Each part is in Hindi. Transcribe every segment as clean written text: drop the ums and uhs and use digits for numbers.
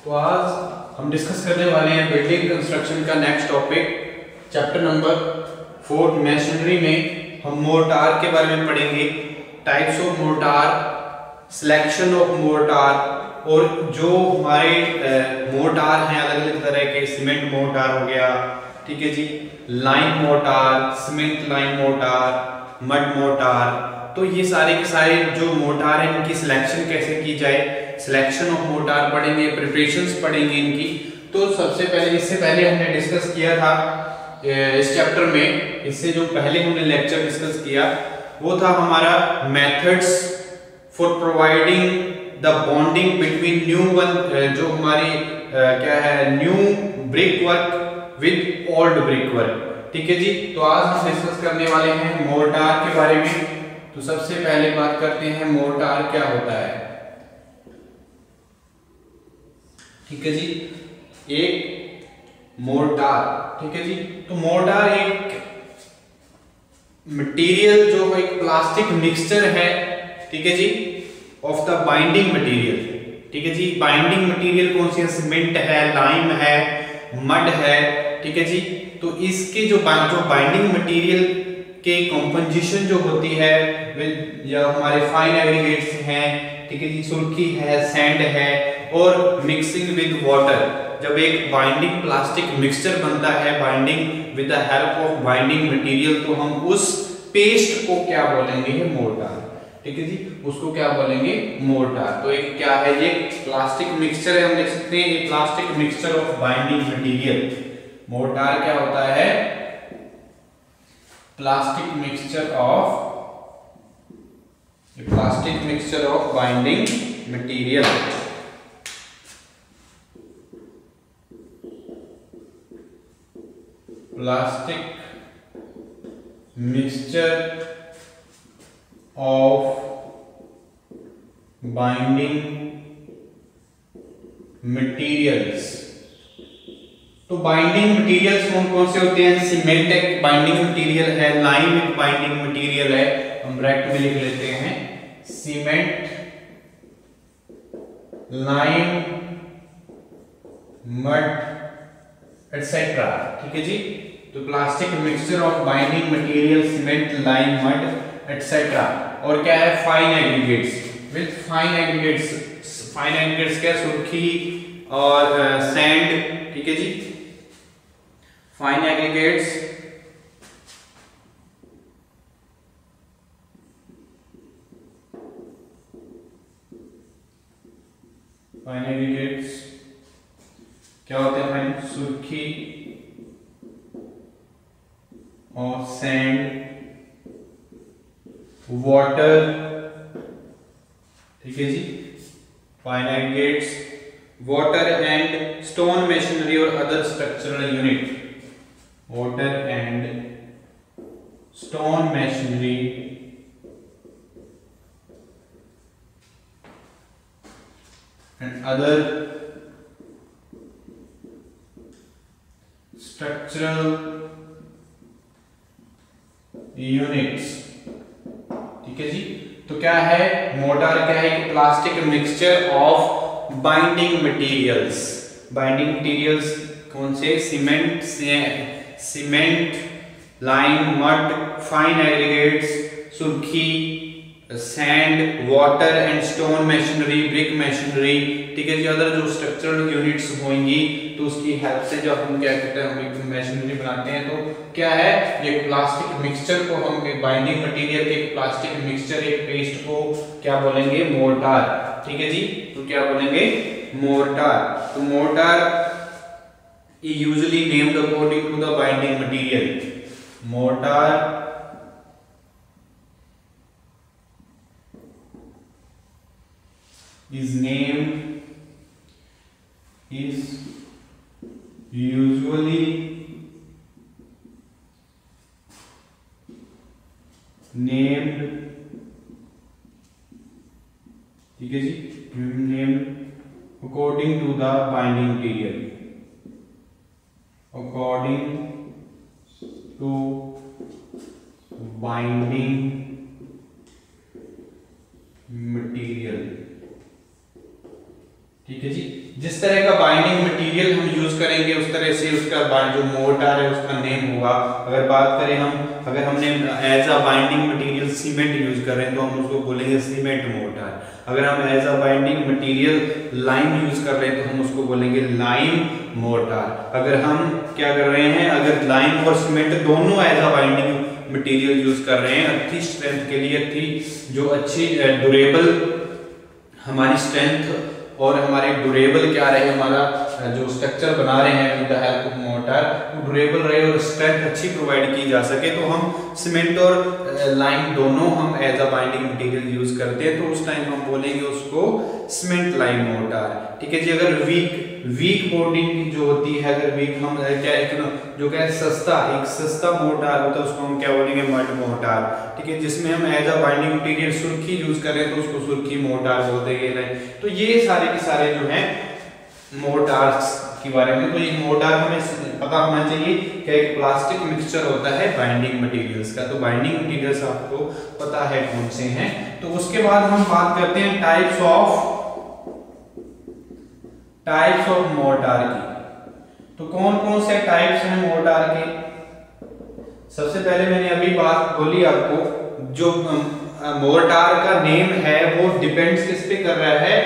तो आज हम डिस्कस करने वाले हैं बिल्डिंग कंस्ट्रक्शन का next topic, chapter number 4 masonry में हम मोर्टार के बारे में पढ़ेंगे। Types of mortar, selection of mortar और जो हमारे मोर्टार हैं अलग अलग तरह के। सीमेंट मोर्टार हो गया, ठीक है जी, lime mortar, cement lime mortar, mud mortar. तो ये सारे के सारे जो मोर्टार हैं इनकी सिलेक्शन कैसे की जाए, सिलेक्शन ऑफ मोर्टार पढ़ेंगे, प्रिपरेशंस पढ़ेंगे इनकी। तो सबसे पहले, इससे पहले हमने डिस्कस किया था इस चैप्टर में, इससे जो पहले हमने लेक्चर डिस्कस किया वो था हमारा methods for providing the bonding between new one, जो हमारी क्या है, new brick work with old brick work. ठीक है जी। तो आज हम डिस्कस करने वाले हैं मोर्टार के बारे में। तो सबसे पहले बात करते हैं मोर्टार क्या होता है। ठीक है जी, एक मोर्टार, ठीक है जी। तो मोर्टार एक मटेरियल जो एक प्लास्टिक मिक्सचर है, ठीक है जी, ऑफ द बाइंडिंग मटेरियल। ठीक है जी, बाइंडिंग मटेरियल कौन सी है? सीमेंट है, लाइम है, मड है, ठीक है जी। तो इसके जो बाइंडिंग मटेरियल के कंपोजिशन जो होती है, या हमारे फाइन एग्रीगेट्स हैं, ठीक है जी, सुर्खी है, सैंड है, और मिक्सिंग विद वाटर। जब एक बाइंडिंग प्लास्टिक मिक्सचर बनता है binding with the help of binding material, तो हम उस पेस्ट को क्या बोलेंगे? मोर्टार। ठीक है जी, उसको क्या बोलेंगे? मोर्टार। तो एक क्या है? ये प्लास्टिक मिक्सचर है, हम देख सकते हैं ये plastic mixture of binding material. Mortar क्या होता है? Plastic mixture of binding material. Plastic mixture of binding materials. तो बाइंडिंग मटेरियल्स कौन कौन से होते हैं? सीमेंट एक बाइंडिंग मटेरियल है, लाइम एक बाइंडिंग मटेरियल है, हम ब्रैकेट में लिख लेते हैं सीमेंट, लाइम, मड, एटसेट्रा। ठीक है जी। तो plastic mixture of binding material, cement, lime, mud, etcetera. और क्या है? Fine aggregates. With fine aggregates, fine aggregates क्या? सुर्खी और सैंड। ठीक है जी, फाइन एग्रीगेट्स, फाइन एग्रीगेट्स क्या होते हैं? फाइन सुर्खी और सैंड, वाटर। ठीक है जी, fine aggregates, water and stone masonry और other structural unit. Water and stone masonry and other structural units। ठीक है जी। तो क्या है? मोर्टार क्या है? कि plastic mixture of binding materials. Binding materials कौन से? Cement, lime, mud, fine aggregates, surkhi, sand, water and stone machinery, brick machinery. ठीक है जी। अदर जो स्ट्रक्चरल यूनिट्स होंगी तो उसकी हेल्प से जब हम क्या कहते हैं, हम एक मशीनरी बनाते हैं, तो क्या है? ये प्लास्टिक मिक्सचर को हम एक बाइंडिंग मटेरियल के एक प्लास्टिक मिक्सचर, एक पेस्ट को क्या बोलेंगे? मोर्टार। ठीक है जी। तो क्या बोलेंगे? मोर्टार। तो mortar usually named according to the binding material. Mortar is usually named, ठीक है जी, named according to the binding material, according to binding material। ठीक है जी। जिस तरह का बाइंडिंग मटेरियल हम यूज करेंगे उस तरह से उसका जो मोर्टार है उसका नेम होगा। अगर बात करें अगर हमने as a binding material cement use कर रहे हैं तो हम उसको बोलेंगे सीमेंट मोर्टार। अगर हम as a binding material lime use कर रहे हैं तो हम उसको बोलेंगे लाइम मोर्टार। अगर हम क्या कर रहे हैं, अगर लाइम और सीमेंट दोनों as a binding material use कर रहे हैं अच्छी स्ट्रेंथ के लिए, अच्छी ड्यूरेबल हमारी स्ट्रेंथ और हमारे ड्यूरेबल क्या रहे, हमारा जो स्ट्रक्चर बना रहे हैं with the help of mortar वो ड्यूरेबल रहे और स्ट्रेंथ अच्छी प्रोवाइड की जा सके, तो हम सीमेंट और लाइम दोनों हम as a binding material use करते हैं, तो उस टाइम हम बोलेंगे उसको सीमेंट लाइम मोर्टार। ठीक है जी। अगर वीक बॉन्डिंग जो होती है, अगर वीक हम क्या एक सस्ता मोर्टार होता है उसको हम क्या बोलेंगे, मड मोर्टार। ठीक है, जिसमें हम एज अ बाइंडिंग मटेरियल सुर्खी यूज कर रहे हैं तो उसको सुर्खी मोर्टार बोलते हैं। तो ये सारे के सारे जो हैं मोर्टार्स के बारे में। तो ये मोर्टार हमें पता होना चाहिए कि एक प्लास्टिक मिक्सचर होता है बाइंडिंग मटेरियल्स का। तो बाइंडिंग मटेरियल्स आपको पता है कौन से हैं। तो उसके बाद हम बात करते हैं टाइप्स ऑफ मोर्टार की। तो कौन कौन से टाइप्स हैं मोर्टार के। सबसे पहले मैंने अभी बात बोली आपको, जो मोर्टार का नेम है वो डिपेंड्स किस पे कर रहा है,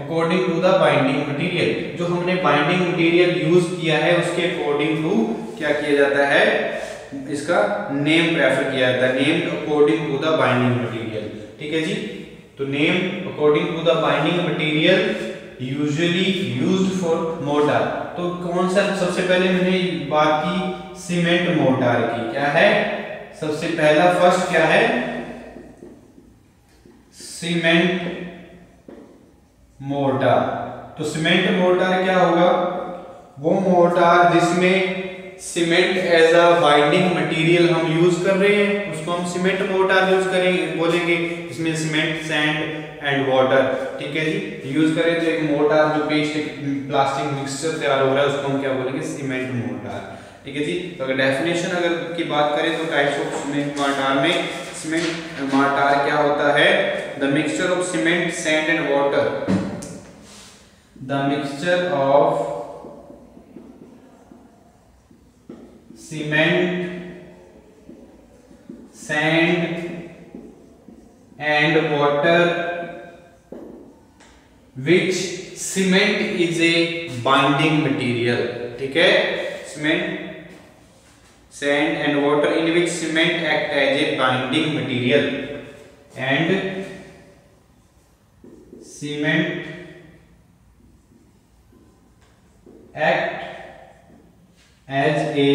according to the binding material. जो हमने बाइंडिंग मटेरियल यूज किया है उसके अकॉर्डिंग टू क्या किया जाता है, इसका नेम प्रेफर किया जाता है, name according to the binding material. ठीक है जी। तो name according to the binding material usually used for mortar. तो कौन सा, सबसे पहले मैंने बात की सीमेंट मोर्टार की। क्या है सबसे पहला, फर्स्ट क्या है, सीमेंट मोर्टार। तो सीमेंट मोर्टार क्या होगा, वो मोर्टार जिसमें cement as a binding material हम यूज कर रहे हैं उसको हम सीमेंट मोर्टार यूज करेंगे, बोलेंगे। इसमें सीमेंट, सैंड एंड वाटर, ठीक है जी, यूज करें तो एक मोर्टार जो पेस्ट प्लास्टिक मिक्सचर तैयार हो रहा है उसको हम क्या बोलेंगे, सीमेंट मोर्टार। ठीक है जी। तो अगर डेफिनेशन अगर की बात करें तो टाइप्स ऑफ सीमेंट मोर्टार में सीमेंट मोर्टार क्या होता है, the mixture of cement, sand and water, the mixture of cement, sand and water, which cement is a binding material. ठीक है, cement, sand and water in which cement act as a binding material and cement act as a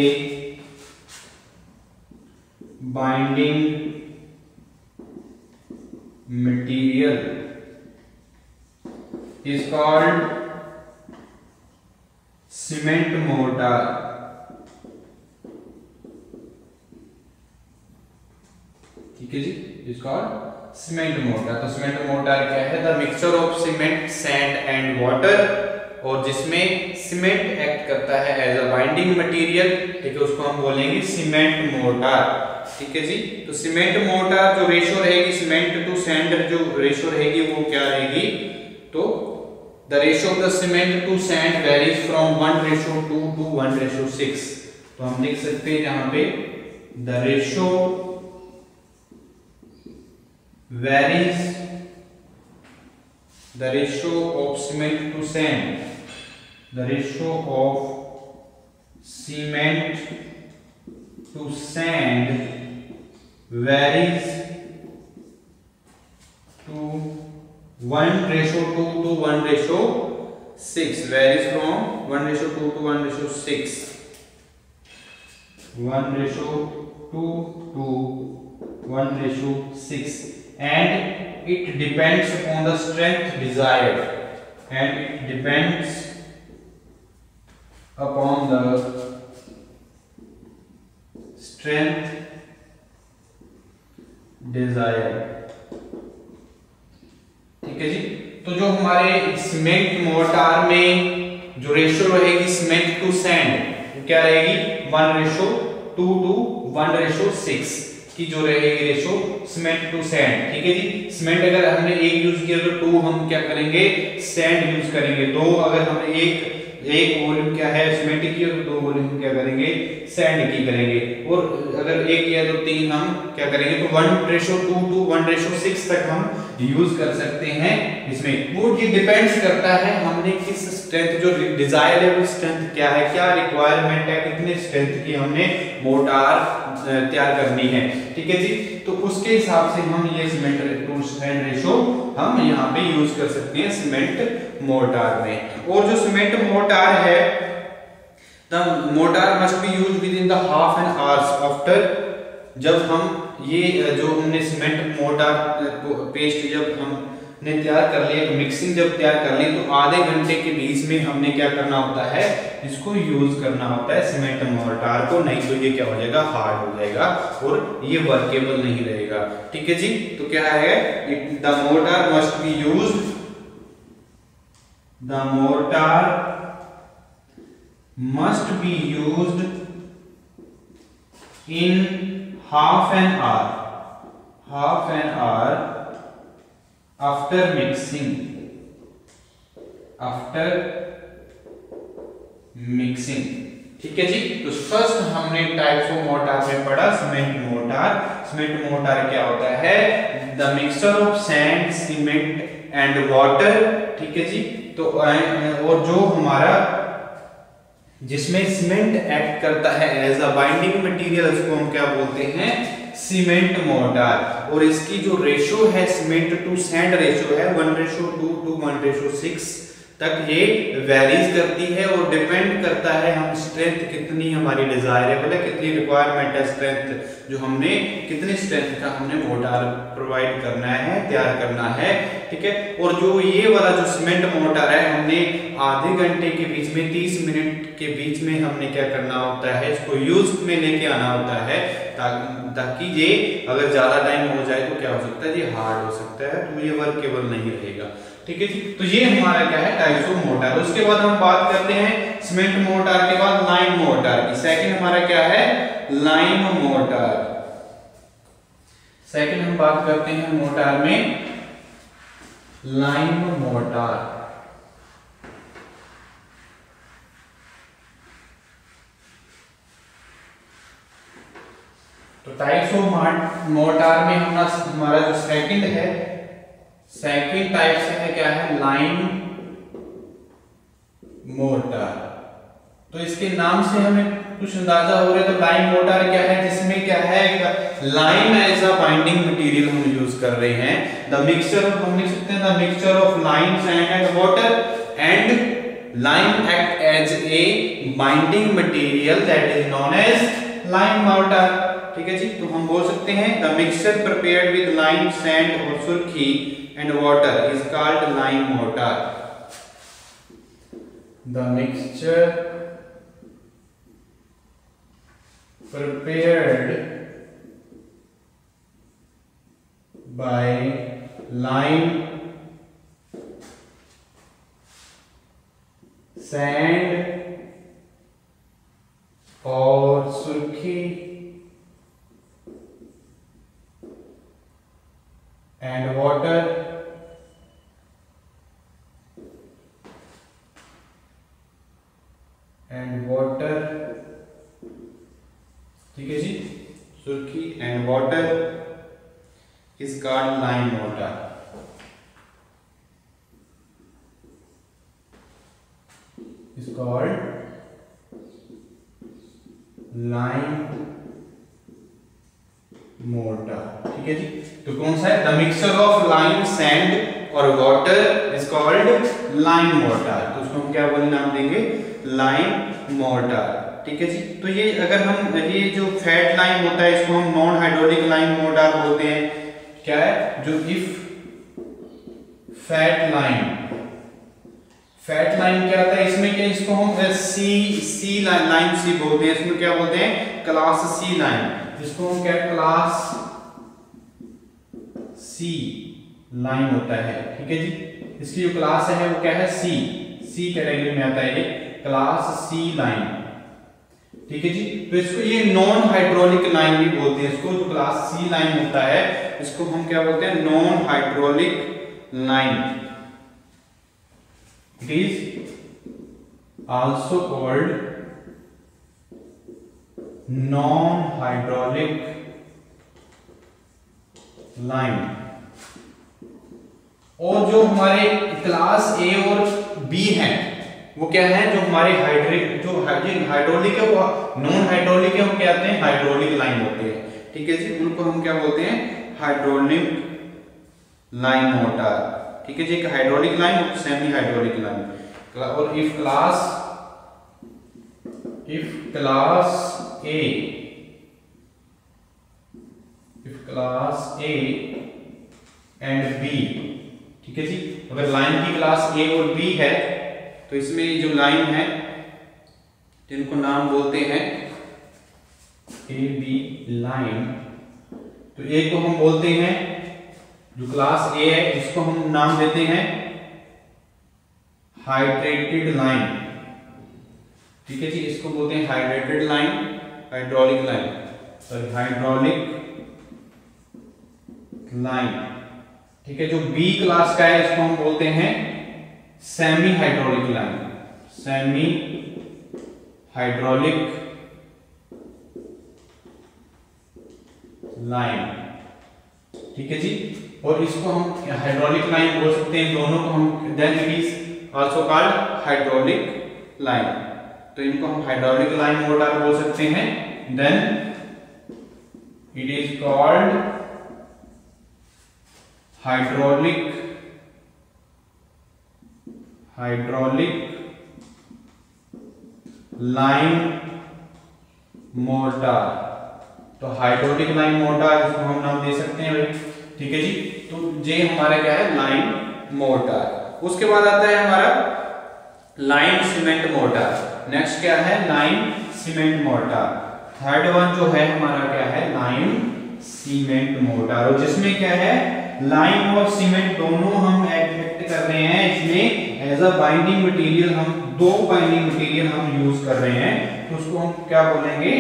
binding material is called cement mortar. ठीक है जी, is called सीमेंट मोर्टार। तो सीमेंट मोर्टार क्या है, the mixture of cement, sand and water, और जिसमें सीमेंट एक्ट करता है एज अ बाइंडिंग मटेरियल। ठीक है, उसको हम बोलेंगे सीमेंट मोर्टार। ठीक है जी। तो सीमेंट मोर्टार जो रेशो रहेगी सीमेंट टू सैंड, जो रेशो रहेगी वो क्या रहेगी, तो the ratio of the cement to sand varies from 1:2 to 1:6। तो हम लिख सकते हैं यहाँ पे the ratio varies, the ratio of cement to sand, the ratio of cement to sand varies to 1:2 to 1:6, varies from 1:2 to 1:6, 1:2 to 1:6, and it depends upon the strength desired, and it depends upon the strength desired। ठीक है जी। तो जो हमारे सीमेंट मोर्टार में जो रेशियो रहेगी सीमेंट टू सैंड वो क्या रहेगी, 1:2 to 1:6। इसकी जो रहेगी रेशो सीमेंट टू सैंड, ठीक है जी। सीमेंट अगर हमने 1 यूज किया तो 2 हम क्या करेंगे, सैंड यूज करेंगे। 2 अगर हमने एक वॉल्यूम क्या है सीमेंट की और 2 वॉल्यूम क्या करेंगे, सैंड की करेंगे। और अगर 1 किया तो 3 हम क्या करेंगे, तो 1:2 to 1:6 तक हम यूज कर सकते हैं इसमें। वो ये डिपेंड्स करता है हमने किस स्ट्रेंथ, जो डिजायरेबल स्ट्रेंथ क्या है, क्या रिक्वायरमेंट है, कितने स्ट्रेंथ की हमने मोटार तैयार करनी है, ठीक है जी। तो उसके हिसाब से हम ये सीमेंट टू सैंड रेशो हम यहाँ पे यूज कर सकते हैं सीमेंट मोटार में। और जो सीमेंट मोटार है, the motor must be used with in the half an hours after, जब हम ये जो हमने सीमेंट मोटार पेस्ट जब हमने तैयार कर लिया, तो मिक्सिंग जब तैयार कर ली तो आधे घंटे के बीच में हमने क्या करना होता है, इसको यूज करना होता है सीमेंट मोटार को, नहीं तो ये क्या हो जाएगा, हार्ड हो जाएगा और ये वर्केबल नहीं रहेगा, ठीक है जी। तो क्या है, the motor must be used, the motor must be used in half an hour after mixing, ठीक है जी। तो फर्स्ट हमने टाइप्स ऑफ मोटार में पढ़ा सीमेंट मोटार। सीमेंट मोटार क्या होता है, the mixture of sand, cement and water, ठीक है जी। तो और जो हमारा जिसमें सीमेंट एक्ट करता है एज अ बाइंडिंग मटेरियल, उसको हम क्या बोलते हैं, सीमेंट मोटार। और इसकी जो रेशो है सीमेंट टू सैंड रेशो है 1:2 to 1:6 तक ये वेरीज करती है और डिपेंड करता है हम स्ट्रेंथ कितनी हमारी डिजायरेबल है, कितनी रिक्वायरमेंट है स्ट्रेंथ, जो हमने कितनी स्ट्रेंथ का हमने मोटार प्रोवाइड करना है, तैयार करना है, ठीक है। और जो ये वाला जो सीमेंट मोटार है, हमने आधे घंटे के बीच में 30 मिनट के बीच में हमने क्या करना होता है, इसको यूज में लेके आना होता है, ताकि ये अगर ज्यादा टाइम हो जाए तो क्या हो सकता है, ये हार्ड हो सकता है, तो ये वर्केबल नहीं रहेगा, ठीक है जी। तो ये हमारा क्या है, टाइप्स ऑफ मोटार। उसके बाद हम बात करते हैं सीमेंट मोटार के बाद लाइम मोटार की। सेकंड हमारा क्या है, लाइम मोटार। सेकंड हम बात करते हैं मोटार में लाइम मोटार। तो टाइप्स ऑफ मोटार में हमारा जो सेकंड है, सेकंड टाइप से है क्या है, लाइम मोटार। तो इसके नाम से हमें कुछ अंदाजा हो रहा है। तो लाइम मोटार क्या है, जिसमें क्या है, lime as a binding material हम यूज कर रहे हैं। द मिक्सचर ऑफ, हम लिख सकते हैं the mixture of lime, sand and water, and lime act as a binding material that is known as lime mortar, ठीक है जी। तो हम बोल सकते हैं the mixture prepared with lime, sand और सुर्खी and water is called lime mortar. The mixture prepared by lime, sand और सुर्खी and water ठीक है जी, surkhi and water is called lime mortar. Is called lime mortar, ठीक है जी। तो कौन सा है, the mixture of lime, sand और water is called lime mortar. तो उसको हम क्या बोले, नाम देंगे लाइम मोटार, ठीक है जी। तो ये अगर हम ये जो फैट लाइम होता है, इसको हम नॉन हाइड्रोलिक लाइम मोटार बोलते हैं। क्या है, जो if fat lime, fat lime क्या होता है, इसमें क्या, इसको हम सी लाइम सी बोलते हैं। इसमें क्या बोलते हैं, क्लास सी लाइम, इसको हम क्या, क्लास सी लाइम होता है, ठीक है जी। इसकी जो क्लास है वो क्या है, सी कैटेगरी में आता है ये, क्लास सी लाइम, ठीक है जी। तो इसको ये नॉन हाइड्रोलिक लाइन भी बोलते हैं, इसको जो क्लास सी लाइन होता है इसको हम क्या बोलते हैं, non hydraulic line. It is also called non hydraulic lime. और जो हमारे क्लास ए और बी हैं वो क्या है, जो हमारे हाइड्रोलिक है वो नॉन हाइड्रोलिक है, वो क्या होते हैं, हाइड्रोलिक लाइन होते हैं। ठीक है जी, उनको हम क्या बोलते हैं, हाइड्रोलिक लाइन मोटर। ठीक है जी, एक हाइड्रोलिक लाइन और सेमी हाइड्रोलिक लाइन। और if class A and B, ठीक है जी, अगर लाइन की क्लास ए और बी है तो इसमें जो लाइन है जिनको नाम बोलते हैं ए बी लाइन, तो ए को हम बोलते हैं, जो क्लास ए है इसको हम नाम देते हैं हाइड्रेटेड लाइन। ठीक है जी, इसको बोलते हैं hydrated line, hydraulic line, sorry hydraulic line. ठीक है, जो बी क्लास का है इसको हम बोलते हैं semi hydraulic line, semi hydraulic line. ठीक है जी, और इसको हम हाइड्रोलिक लाइन बोल सकते हैं, दोनों को हम, then it is also called hydraulic lime. तो इनको हम हाइड्रोलिक लाइन मोटर बोल सकते हैं। Then it is called hydraulic lime mortar. तो हाइड्रोलिक लाइन मोटर इसको हम नाम दे सकते हैं भाई। ठीक है जी, तो ये हमारा क्या है, लाइन मोटर। उसके बाद आता है हमारा लाइन सीमेंट मोटर। नेक्स्ट क्या है, line cement motor. Third one जो है हमारा क्या है, लाइन सीमेंट मोटर। और जिसमें क्या है, लाइन और सीमेंट दोनों हम एडमिट कर रहे हैं, इसमें एज अ बाइंडिंग मटेरियल हम दो बाइंडिंग मटेरियल हम यूज कर रहे हैं, तो उसको हम क्या बोलेंगे,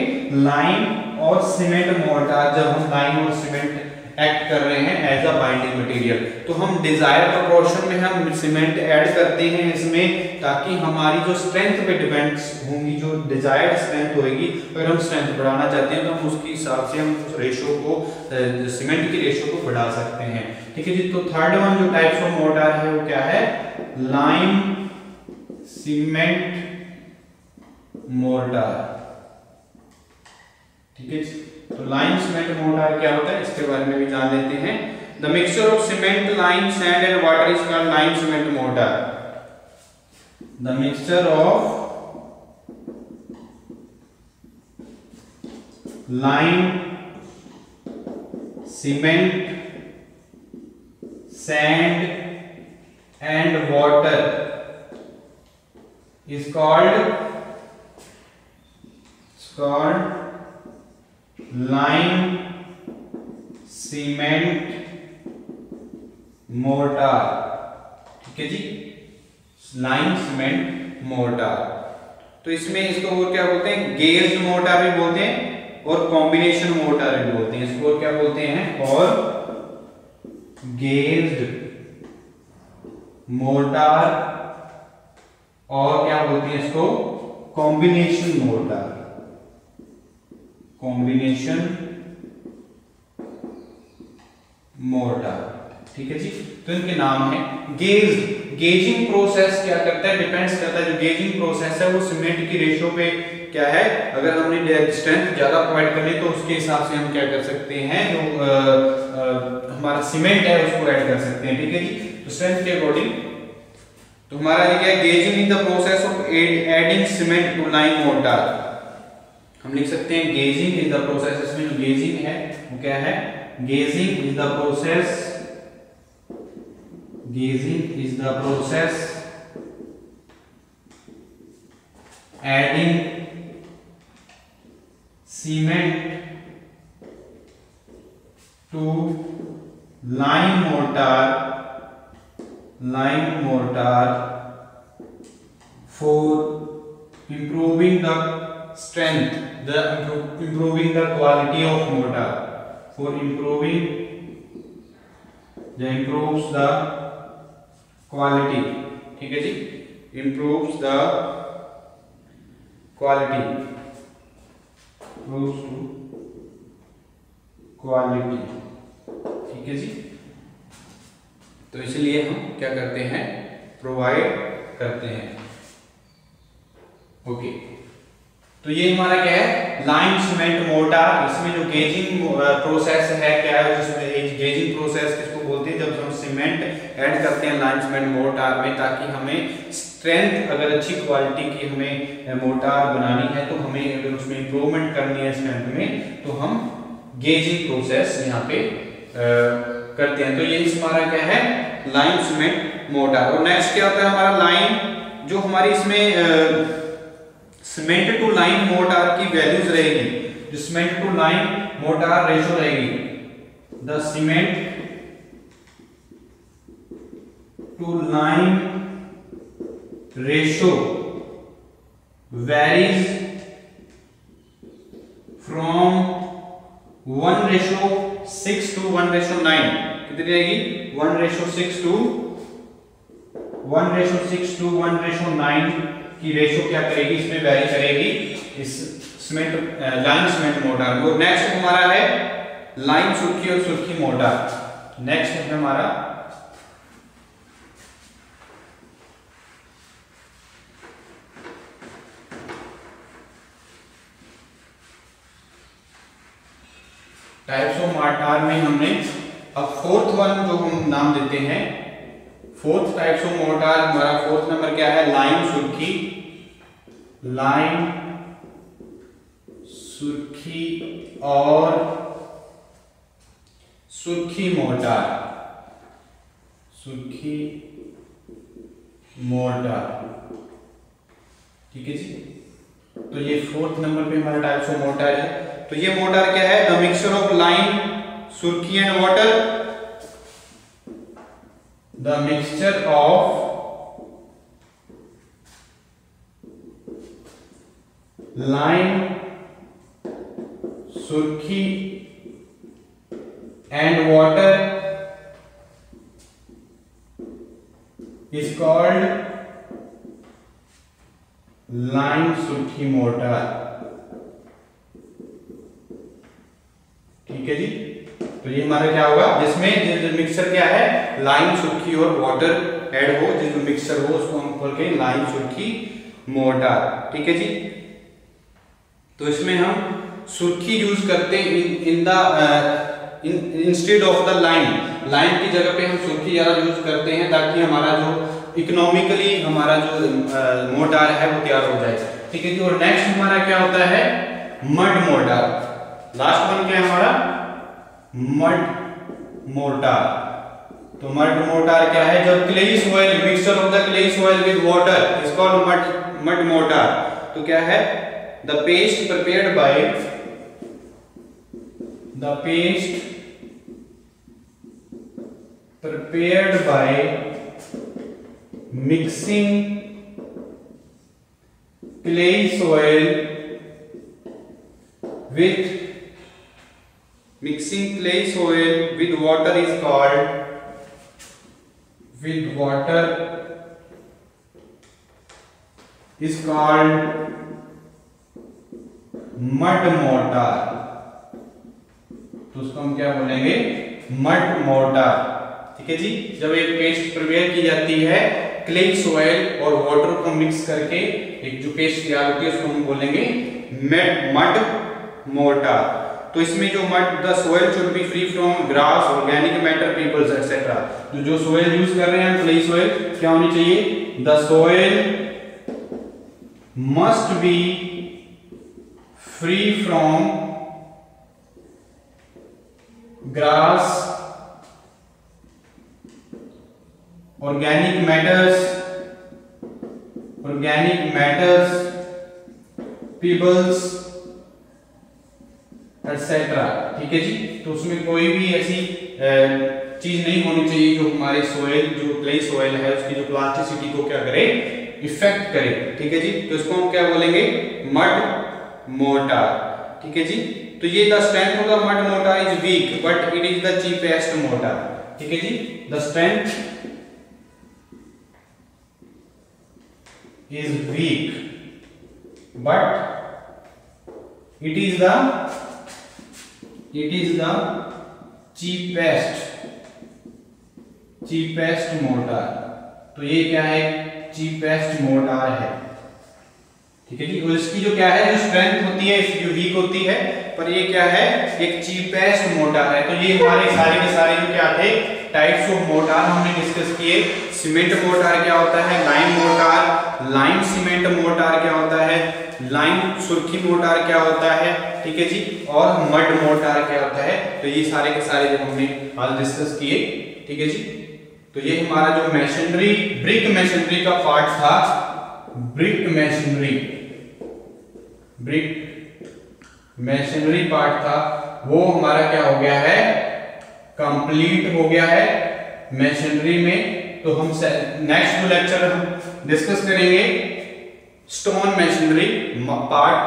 लाइन और सीमेंट मोर्टार। जब हम लाइन और सीमेंट एक्ट कर रहे हैं एज अ बाइंडिंग मटेरियल, तो हम डिजायर प्रोपोर्शन में हम सीमेंट ऐड करते हैं इसमें, ताकि हमारी जो स्ट्रेंथ पे डिपेंड्स होंगी, जो डिजायर्ड स्ट्रेंथ होगी, अगर हम स्ट्रेंथ बढ़ाना चाहते हैं तो हम उसके हिसाब से हम उस रेशो को, सीमेंट की रेशो को बढ़ा सकते हैं। ठीक है जी, तो थर्ड वन जो टाइप्स ऑफ मोर्टार है वो क्या है, लाइन सीमेंट मोर्टार। ठीक है, तो लाइन सीमेंट मोर्टार क्या होता है इसके बारे में भी जान लेते हैं। The mixture of cement, line, sand and water is called line cement mortar. The mixture of line, cement, sand and water is called line cement mortar। ठीक है जी, लाइन सीमेंट मोर्टार। तो इसमें इसको और क्या बोलते हैं, गेज्ड मोर्टार भी बोलते हैं और कॉम्बिनेशन मोर्टार भी बोलते हैं। इसको क्या बोलते हैं, और गेज्ड मोर्टार, और क्या बोलते हैं इसको, कॉम्बिनेशन मोर्टार, कॉम्बिनेशन मोर्टार। ठीक है जी, तो इनके नाम है। गेजिंग प्रोसेस क्या करता है, डिपेंड्स करता है, जो गेजिंग प्रोसेस है वो सीमेंट की रेशो पे क्या है, अगर हमने स्ट्रेंथ ज्यादा प्रोवाइड करनी तो उसके हिसाब से हम क्या कर सकते हैं, जो हमारा सीमेंट है उसको ऐड कर सकते हैं। ठीक है जी, तो स्ट्रेंथ के अकॉर्डिंग, तो हमारा ये क्या है, gauging is the process of adding cement to lime mortar. हम लिख सकते हैं गेजिंग इज द प्रोसेस, इसमें जो गेजिंग है वो क्या है, gauging is the process, gauging is the process adding cement to lime mortar for improving the strength, the improving the quality of mortar, for improving the improves the quality, ठीक है जी, improves the quality, improves to quality, ठीक है जी। तो इसलिए हम क्या करते हैं, प्रोवाइड करते हैं। ओके, तो ये हमारा क्या है, लाइम सीमेंट मोर्टार। इसमें जो गेजिंग प्रोसेस है क्या है, जिसमें गेजिंग प्रोसेस किसको बोलते हैं, जब हम सीमेंट ऐड करते हैं लाइम सीमेंट मोर्टार में, ताकि हमें स्ट्रेंथ, अगर अच्छी क्वालिटी की हमें मोर्टार बनानी है तो हमें अगर उसमें इंप्रूवमेंट करनी है स्ट्रेंथ में, तो हम गेजिंग प्रोसेस यहाँ पे करते हैं। तो ये हमारा क्या है, लाइम सीमेंट मोर्टार। और नेक्स्ट क्या होता है हमारा लाइम, जो हमारी इसमें सीमेंट टू लाइम मोर्टार की वैल्यूज रहेगी, जो cement to lime mortar ratio रहेगी, the cement to lime ratio varies from 1:6 to 1:9। कितनी रहेगी, 1:6 to 1:9 की रेशो क्या करेगी, इसमें वेरी करेगी इस सीमेंट लाइम सीमेंट मोर्टार को। नेक्स्ट हमारा है लाइम सुर्खी और सुर्खी मोर्टार। नेक्स्ट है हमारा टाइप्स ऑफ मोर्टार में हमने अब फोर्थ वन जो हम नाम देते हैं, फोर्थ टाइप्स ऑफ मोर्टार हमारा फोर्थ नंबर क्या है, लाइम सुर्खी, लाइम सुर्खी और सुर्खी मोर्टार, सुर्खी मोर्टार, ठीक है जी। तो ये फोर्थ नंबर पे हमारा टाइप्स ऑफ मोर्टार है। तो ये मोर्टार क्या है, the mixture of lime surkhi and water, the mixture of lime surkhi and water is called lime surkhi mortar, ठीक है जी। तो ये हमारा क्या होगा, जिसमें मिक्सचर क्या है, लाइम सुर्खी और वाटर ऐड हो, जिसमें मिक्सचर हो उसको हम बोलते हैं लाइम सुर्खी मोर्टार, ठीक है जी। तो इसमें हम सुर्खी यूज करते हैं in the instead of the lime, lime की जगह पे हम सुर्खी ज्यादा यूज करते हैं, ताकि हमारा जो इकोनॉमिकली हमारा जो मोर्टार है वो तैयार हो जाए, ठीक है जी। और नेक्स्ट हमारा क्या होता है, मड मोर्टार। लास्ट वन क्या है हमारा, मड मोर्टार। तो मड मोर्टार क्या है, जब clayey soil, mixture of the clayey soil with water is called mud mortar. तो क्या है, the paste prepared by, the paste prepared by mixing clay soil with water is called mud mortar। तो उसको हम क्या बोलेंगे, मड मोर्टार, ठीक है जी। जब एक पेस्ट प्रिपेयर की जाती है क्ले सॉइल और वाटर को मिक्स करके एक जो पेस्ट तैयार होती है उसको हम बोलेंगे मड मोर्टार। तो इसमें जो mud, the soil should be free from grass, organic matter, pebbles etcetera. जो सॉइल यूज कर रहे हैं क्ले सॉइल क्या होनी चाहिए, the soil must be free from grass, organic matters, pebbles etc, ठीक है जी। तो उसमें कोई भी ऐसी चीज नहीं होनी चाहिए जो हमारे सोइल, जो क्ले सोइल है उसकी जो प्लास्टिसिटी को क्या करे, इफेक्ट करे, ठीक है जी। तो इसको हम क्या बोलेंगे, मड मोर्टार। ठीक है जी, तो ये the strength of the mud mortar is weak but it is the cheapest mortar. ठीक है जी, the strength is weak but it is the cheapest mortar. तो ये क्या है, चीपेस्ट मोर्टार है। ठीक है जी, और इसकी जो क्या है, जो स्ट्रेंथ होती है जो वीक होती है, पर ये क्या है, एक चीपेस्ट मोर्टार है। तो ये हमारे सारे के सारे जो क्या थे, टाइप्स ऑफ मोर्टार हमने डिस्कस किए। सीमेंट मोर्टार क्या होता है, lime mortar, lime cement mortar क्या होता है, लाइम सुर्खी मोर्टार क्या होता है, ठीक है जी, और मड मोर्टार क्या होता है। तो ये सारे के सारे जो हमने आज डिस्कस किए। ठीक है जी, तो ये हमारा जो मैशनरी, ब्रिक मैशनरी का पार्ट था, ब्रिक मैशनरी पार्ट था, वो हमारा क्या हो गया है, कंप्लीट हो गया है मैशनरी में। तो हम नेक्स्ट लेक्चर हम डिस्कस करेंगे स्टोन मैशनरी पार्ट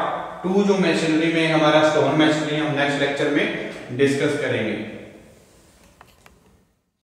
2, जो मैशनरी में हमारा स्टोन मैशनरी हम नेक्स्ट लेक्चर में डिस्कस करेंगे।